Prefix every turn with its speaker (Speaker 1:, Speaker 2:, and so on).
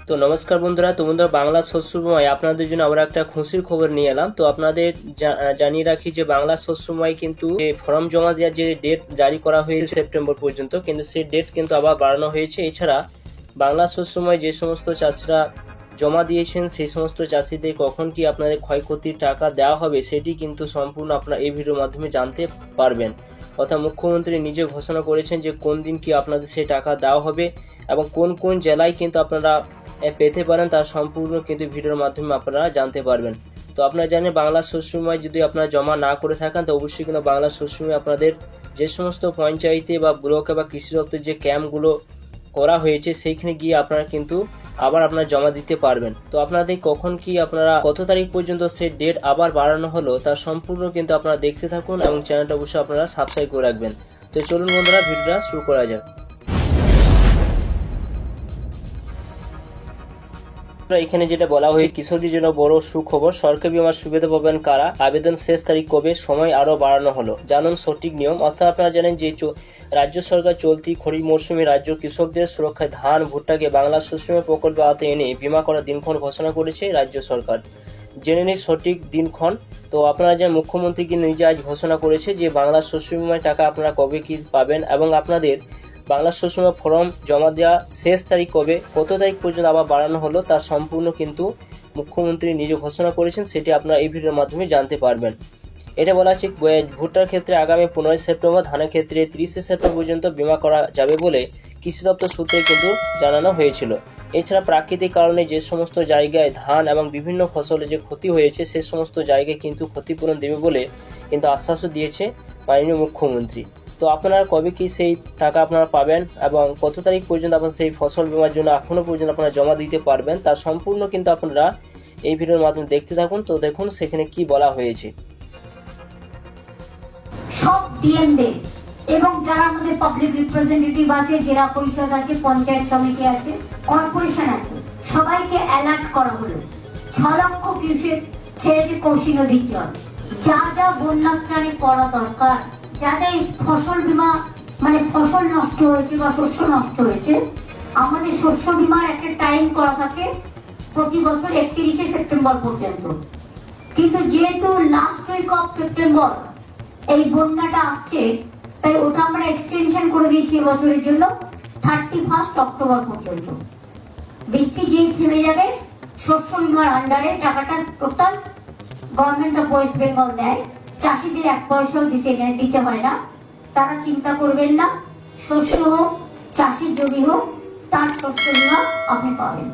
Speaker 1: তো নমস্কার বন্ধুরা, বাংলা শস্য বীমায় আপনাদের জন্য আবার একটা খুশির খবর নিয়ে এলাম। তো আপনাদের জানিয়ে রাখি যে বাংলা শস্য বীমায় কিন্তু ফর্ম জমা দেওয়ার যে ডেট জারি করা হয়েছে সেপ্টেম্বর পর্যন্ত, কিন্তু সেই ডেট কিন্তু আবার বাড়ানো হয়েছে। এছাড়া বাংলা শস্য বীমায় যে সমস্ত চাষিরা জমা দিয়েছেন সেই সমস্ত চাষিদের কখন কি আপনাদের ক্ষয়ক্ষতির টাকা দেওয়া হবে সেটি কিন্তু সম্পূর্ণ আপনারা এই ভিডিওর মাধ্যমে জানতে পারবেন। অর্থাৎ মুখ্যমন্ত্রী নিজে ঘোষণা করেছেন যে কোন দিন কি আপনাদের সেই টাকা দেওয়া হবে এবং কোন কোন জেলায় কিন্তু আপনারা পেতে পারেন তার সম্পূর্ণ কিন্তু ভিডিওর মাধ্যমে আপনারা জানতে পারবেন। তো আপনারা জানেন বাংলা শস্য বীমায় যদি আপনারা জমা না করে থাকেন তো অবশ্যই কিন্তু বাংলা শস্য বীমায় আপনাদের যে সমস্ত পঞ্চায়েতে বা ব্লকে বা কৃষি দপ্তর যে ক্যাম্পগুলো করা হয়েছে সেইখানে গিয়ে আপনারা কিন্তু আবার আপনারা জমা দিতে পারবেন। তো আপনাদের কখন কি আপনারা কত তারিখ পর্যন্ত সেই ডেট আবার বাড়ানো হলো তার সম্পূর্ণ কিন্তু আপনারা দেখতে থাকুন এবং চ্যানেলটা অবশ্যই আপনারা সাবস্ক্রাইব করে রাখবেন। তো চলুন বন্ধুরা, ভিডিওটা শুরু করা যাক। এখানে যেটা বলা হয়েছে কৃষকদের জন্য বড় সুখবর, সরকারি বীমার সুবিধা পাবেন কারা, আবেদন শেষ তারিখ কবে, সময় আরো বাড়ানো হলো, জানুন সঠিক নিয়ম। অর্থাৎ আপনারা জানেন যে রাজ্য সরকার চলতি খরিফ মৌসুমে রাজ্য কৃষকদের সুরক্ষায় ধান ভুট্টাকে বাংলা শস্য বীমা প্রকল্পে আওতায় এনে বীমা করার দিনক্ষণ ঘোষণা করেছে রাজ্য সরকার। জেনে নিন সঠিক দিনক্ষণ। তো আপনারা যে মুখ্যমন্ত্রী কিন্তু নিজে আজ ঘোষণা করেছে যে বাংলা শস্য বীমার টাকা আপনারা কবে কি পাবেন এবং আপনাদের বাংলা শস্য বীমা ফর্ম জমা দেওয়া শেষ তারিখ কবে, কত তারিখ পর্যন্ত আবার বাড়ানো হলো তার সম্পূর্ণ কিন্তু মুখ্যমন্ত্রী নিজে ঘোষণা করেছেন, সেটি আপনারা এই ভিডিওর মাধ্যমে জানতে পারবেন। এটা বলা আছে ভুট্টার ক্ষেত্রে আগামী 15 সেপ্টেম্বর, ধানের ক্ষেত্রে 30 সেপ্টেম্বর পর্যন্ত বীমা করা যাবে বলে কৃষি দপ্তর সূত্রে কিন্তু জানানো হয়েছিল। এছাড়া প্রাকৃতিক কারণে যে সমস্ত জায়গায় ধান এবং বিভিন্ন ফসলের যে ক্ষতি হয়েছে সেই সমস্ত জায়গায় কিন্তু ক্ষতিপূরণ দেবে বলে কিন্তু আশ্বাসও দিয়েছে মাননীয় মুখ্যমন্ত্রী। তো আপনারা কবে কি সেই টাকা আপনারা পাবেন এবং কত তারিখ পর্যন্ত আপনারা সেই ফসল বীমার জন্য এখনো পর্যন্ত আপনারা জমা দিতে পারবেন তার সম্পূর্ণ কিন্তু আপনারা এই ভিডিওর মাধ্যমে দেখতে থাকুন। তো দেখুন সেখানে কি বলা হয়েছে।
Speaker 2: সব ডিএমদের এবং যারা আমাদের পাবলিক রিপ্রেজেন্টেটিভ আছে, জেলা পরিষদ আছে, পঞ্চায়েত সমিতি আছে, কর্পোরেশন আছে, সবাইকে অ্যালার্ট করা হলো। 6 লক্ষ কিউসেক ছেড়েছে কৌশি নদীর জল। যা যা বন্যাত্রাণে করা দরকার, যাদের ফসল বীমা মানে ফসল নষ্ট হয়েছে বা শস্য নষ্ট হয়েছে, আমাদের শস্য বীমার একটা টাইম করা থাকে প্রতি বছর 31 সেপ্টেম্বর পর্যন্ত। কিন্তু যেহেতু লাস্ট উইক অফ সেপ্টেম্বর এই বন্যাটা আসছে তাই ওটা আমরা এক্সটেনশন করে দিয়েছি এবছরের জন্য 31 অক্টোবর পর্যন্ত। বৃষ্টি যেই থেমে যাবে শস্য বীমার আন্ডারে টাকাটা total government of West Bengal দেয়। চাষিদের 1 পয়সাও দিতে হয় না, তারা চিন্তা করবেন না। শস্য হোক, চাষির জমি হোক, তার শস্য বীমা আপনি পাবেন।